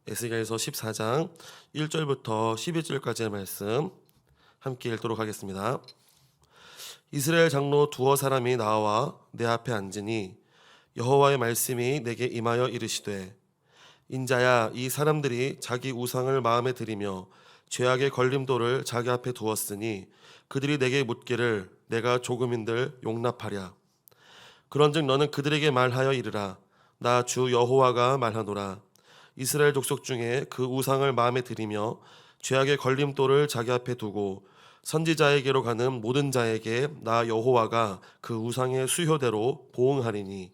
에스겔서 14장 1절부터 12절까지의 말씀 함께 읽도록 하겠습니다. 이스라엘 장로 두어 사람이 나와 내 앞에 앉으니 여호와의 말씀이 내게 임하여 이르시되, 인자야, 이 사람들이 자기 우상을 마음에 들이며 죄악의 걸림돌을 자기 앞에 두었으니 그들이 내게 묻기를 내가 조금인들 용납하랴. 그런즉 너는 그들에게 말하여 이르라. 나 주 여호와가 말하노라. 이스라엘 족속 중에 그 우상을 마음에 들이며 죄악의 걸림돌을 자기 앞에 두고 선지자에게로 가는 모든 자에게 나 여호와가 그 우상의 수효대로 보응하리니,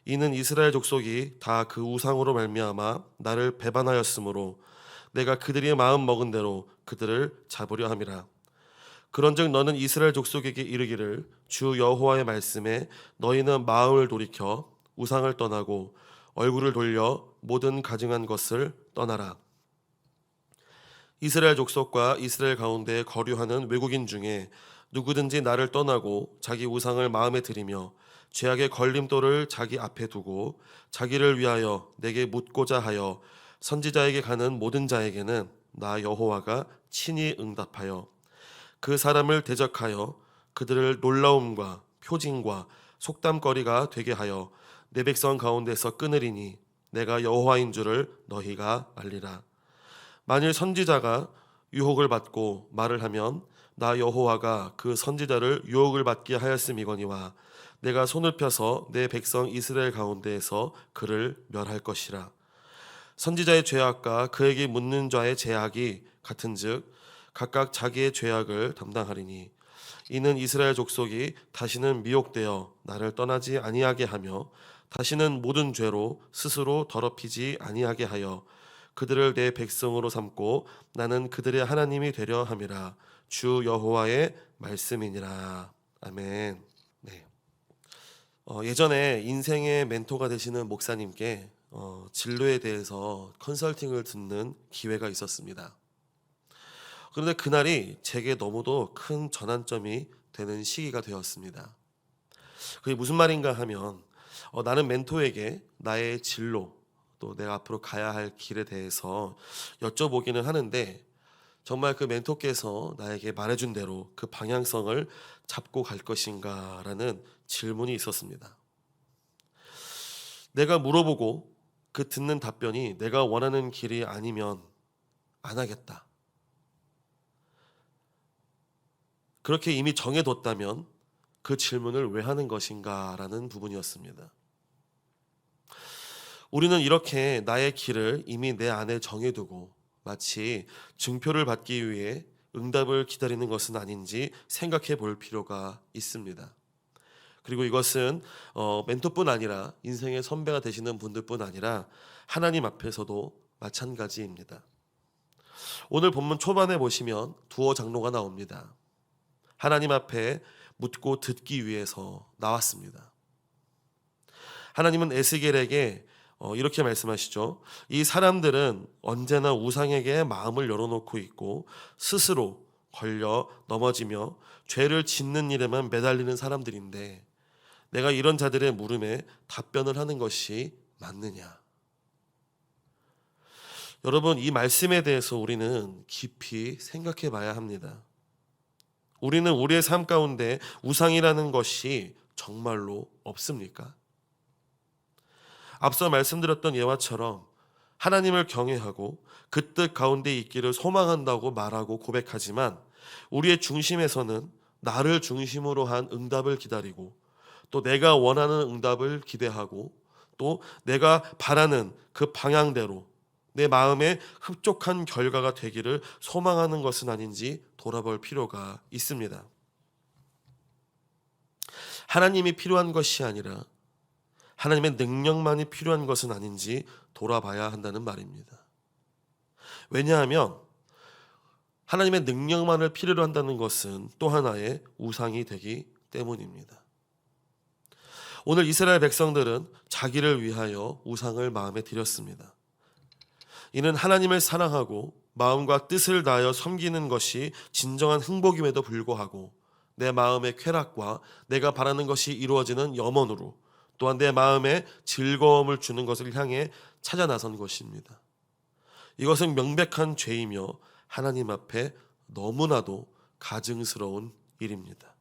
이는 이스라엘 족속이 다 그 우상으로 말미암아 나를 배반하였으므로 내가 그들이 마음 먹은 대로 그들을 잡으려 함이라. 그런즉 너는 이스라엘 족속에게 이르기를, 주 여호와의 말씀에 너희는 마음을 돌이켜 우상을 떠나고 얼굴을 돌려 모든 가증한 것을 떠나라. 이스라엘 족속과 이스라엘 가운데 거류하는 외국인 중에 누구든지 나를 떠나고 자기 우상을 마음에 들이며 죄악의 걸림돌을 자기 앞에 두고 자기를 위하여 내게 묻고자 하여 선지자에게 가는 모든 자에게는 나 여호와가 친히 응답하여 그 사람을 대적하여 그들을 놀라움과 표징과 속담거리가 되게 하여 내 백성 가운데서 끊으리니 내가 여호와인 줄을 너희가 알리라. 만일 선지자가 유혹을 받고 말을 하면 나 여호와가 그 선지자를 유혹을 받게 하였음이거니와 내가 손을 펴서 내 백성 이스라엘 가운데에서 그를 멸할 것이라. 선지자의 죄악과 그에게 묻는 자의 죄악이 같은즉 각각 자기의 죄악을 담당하리니, 이는 이스라엘 족속이 다시는 미혹되어 나를 떠나지 아니하게 하며 다시는 모든 죄로 스스로 더럽히지 아니하게 하여 그들을 내 백성으로 삼고 나는 그들의 하나님이 되려 함이라. 주 여호와의 말씀이니라. 아멘. 네. 예전에 인생의 멘토가 되시는 목사님께 진로에 대해서 컨설팅을 듣는 기회가 있었습니다. 그런데 그날이 제게 너무도 큰 전환점이 되는 시기가 되었습니다. 그게 무슨 말인가 하면, 나는 멘토에게 나의 진로, 또 내가 앞으로 가야 할 길에 대해서 여쭤보기는 하는데, 정말 그 멘토께서 나에게 말해준 대로 그 방향성을 잡고 갈 것인가 라는 질문이 있었습니다. 내가 물어보고 그 듣는 답변이 내가 원하는 길이 아니면 안 하겠다, 그렇게 이미 정해뒀다면 그 질문을 왜 하는 것인가 라는 부분이었습니다. 우리는 이렇게 나의 길을 이미 내 안에 정해두고 마치 증표를 받기 위해 응답을 기다리는 것은 아닌지 생각해 볼 필요가 있습니다. 그리고 이것은 멘토뿐 아니라 인생의 선배가 되시는 분들뿐 아니라 하나님 앞에서도 마찬가지입니다. 오늘 본문 초반에 보시면 두어 장로가 나옵니다. 하나님 앞에 묻고 듣기 위해서 나왔습니다. 하나님은 에스겔에게 이렇게 말씀하시죠. 이 사람들은 언제나 우상에게 마음을 열어놓고 있고 스스로 걸려 넘어지며 죄를 짓는 일에만 매달리는 사람들인데 내가 이런 자들의 물음에 답변을 하는 것이 맞느냐. 여러분, 이 말씀에 대해서 우리는 깊이 생각해 봐야 합니다. 우리는 우리의 삶 가운데 우상이라는 것이 정말로 없습니까? 앞서 말씀드렸던 예화처럼 하나님을 경외하고 그 뜻 가운데 있기를 소망한다고 말하고 고백하지만 우리의 중심에서는 나를 중심으로 한 응답을 기다리고 또 내가 원하는 응답을 기대하고 또 내가 바라는 그 방향대로 내 마음에 흡족한 결과가 되기를 소망하는 것은 아닌지 돌아볼 필요가 있습니다. 하나님이 필요한 것이 아니라 하나님의 능력만이 필요한 것은 아닌지 돌아봐야 한다는 말입니다. 왜냐하면 하나님의 능력만을 필요로 한다는 것은 또 하나의 우상이 되기 때문입니다. 오늘 이스라엘 백성들은 자기를 위하여 우상을 마음에 들였습니다. 이는 하나님을 사랑하고 마음과 뜻을 다하여 섬기는 것이 진정한 행복임에도 불구하고 내 마음의 쾌락과 내가 바라는 것이 이루어지는 염원으로 또한 내 마음에 즐거움을 주는 것을 향해 찾아 나선 것입니다. 이것은 명백한 죄이며 하나님 앞에 너무나도 가증스러운 일입니다.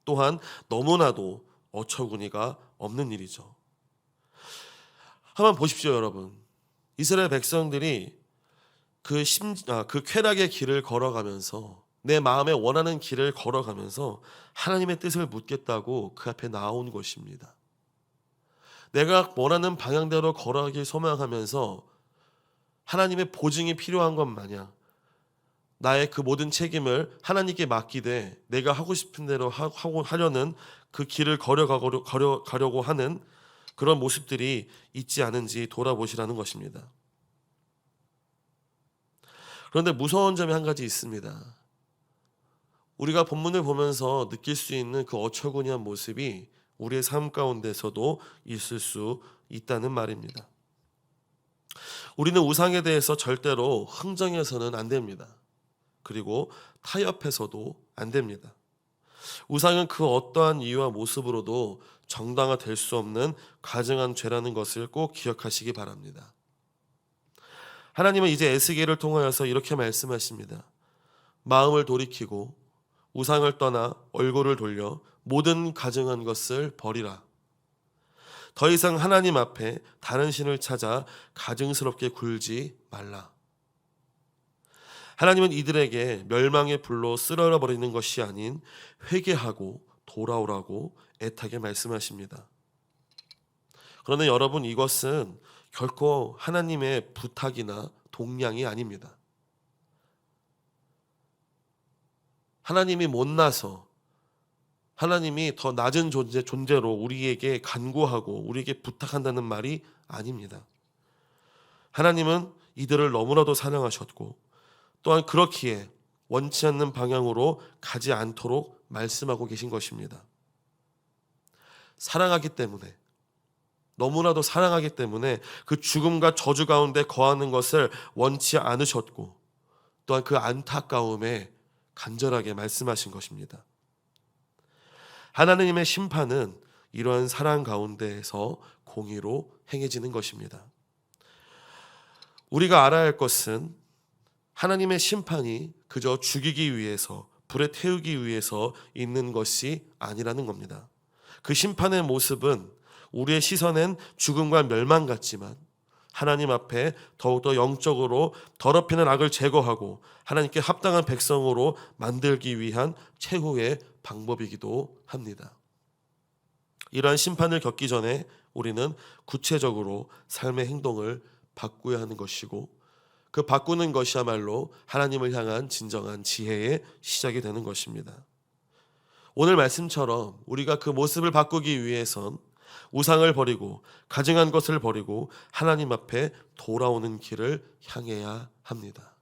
또한 너무나도 어처구니가 없는 일이죠. 한번 보십시오, 여러분. 이스라엘 백성들이 그 쾌락의 길을 걸어가면서, 내 마음에 원하는 길을 걸어가면서 하나님의 뜻을 묻겠다고 그 앞에 나온 것입니다. 내가 원하는 방향대로 걸어가길 소망하면서 하나님의 보증이 필요한 것 마냥 나의 그 모든 책임을 하나님께 맡기되 내가 하고 싶은 대로 하려는 그 길을 가려고 하는 그런 모습들이 있지 않은지 돌아보시라는 것입니다. 그런데 무서운 점이 한 가지 있습니다. 우리가 본문을 보면서 느낄 수 있는 그 어처구니한 모습이 우리의 삶 가운데서도 있을 수 있다는 말입니다. 우리는 우상에 대해서 절대로 흥정해서는 안 됩니다. 그리고 타협해서도 안 됩니다. 우상은 그 어떠한 이유와 모습으로도 정당화될 수 없는 가증한 죄라는 것을 꼭 기억하시기 바랍니다. 하나님은 이제 에스겔을 통하여서 이렇게 말씀하십니다. 마음을 돌이키고 우상을 떠나 얼굴을 돌려 모든 가증한 것을 버리라. 더 이상 하나님 앞에 다른 신을 찾아 가증스럽게 굴지 말라. 하나님은 이들에게 멸망의 불로 쓸어버리는 것이 아닌 회개하고 돌아오라고 애타게 말씀하십니다. 그런데 여러분, 이것은 결코 하나님의 부탁이나 동량이 아닙니다. 하나님이 못나서 하나님이 더 낮은 존재로 우리에게 간구하고 우리에게 부탁한다는 말이 아닙니다. 하나님은 이들을 너무나도 사랑하셨고 또한 그렇기에 원치 않는 방향으로 가지 않도록 말씀하고 계신 것입니다. 사랑하기 때문에, 너무나도 사랑하기 때문에 그 죽음과 저주 가운데 거하는 것을 원치 않으셨고 또한 그 안타까움에 간절하게 말씀하신 것입니다. 하나님의 심판은 이러한 사랑 가운데에서 공의로 행해지는 것입니다. 우리가 알아야 할 것은 하나님의 심판이 그저 죽이기 위해서, 불에 태우기 위해서 있는 것이 아니라는 겁니다. 그 심판의 모습은 우리의 시선엔 죽음과 멸망 같지만 하나님 앞에 더욱더 영적으로 더럽히는 악을 제거하고 하나님께 합당한 백성으로 만들기 위한 최후의 방법이기도 합니다. 이러한 심판을 겪기 전에 우리는 구체적으로 삶의 행동을 바꾸어야 하는 것이고 그 바꾸는 것이야말로 하나님을 향한 진정한 지혜의 시작이 되는 것입니다. 오늘 말씀처럼 우리가 그 모습을 바꾸기 위해선 우상을 버리고 가증한 것을 버리고 하나님 앞에 돌아오는 길을 향해야 합니다.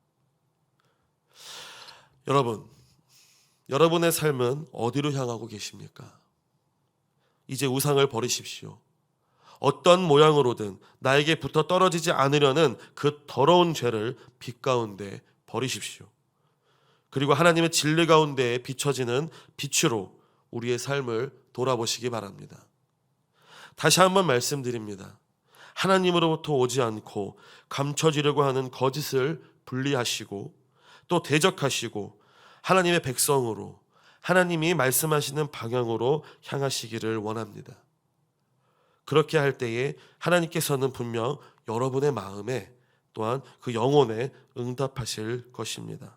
여러분의 삶은 어디로 향하고 계십니까? 이제 우상을 버리십시오. 어떤 모양으로든 나에게 붙어 떨어지지 않으려는 그 더러운 죄를 빛 가운데 버리십시오. 그리고 하나님의 진리 가운데 비춰지는 빛으로 우리의 삶을 돌아보시기 바랍니다. 다시 한번 말씀드립니다. 하나님으로부터 오지 않고 감춰지려고 하는 거짓을 분리하시고 또 대적하시고 하나님의 백성으로, 하나님이 말씀하시는 방향으로 향하시기를 원합니다. 그렇게 할 때에 하나님께서는 분명 여러분의 마음에 또한 그 영혼에 응답하실 것입니다.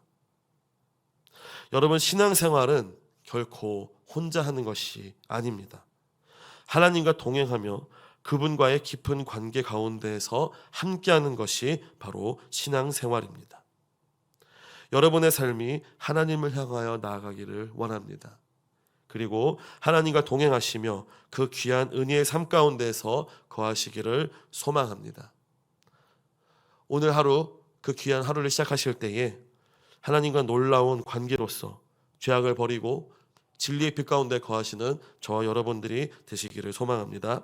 여러분, 신앙생활은 결코 혼자 하는 것이 아닙니다. 하나님과 동행하며 그분과의 깊은 관계 가운데에서 함께하는 것이 바로 신앙생활입니다. 여러분의 삶이 하나님을 향하여 나아가기를 원합니다. 그리고 하나님과 동행하시며 그 귀한 은혜의 삶 가운데서 거하시기를 소망합니다. 오늘 하루, 그 귀한 하루를 시작하실 때에 하나님과 놀라운 관계로서 죄악을 버리고 진리의 빛 가운데 거하시는 저와 여러분들이 되시기를 소망합니다.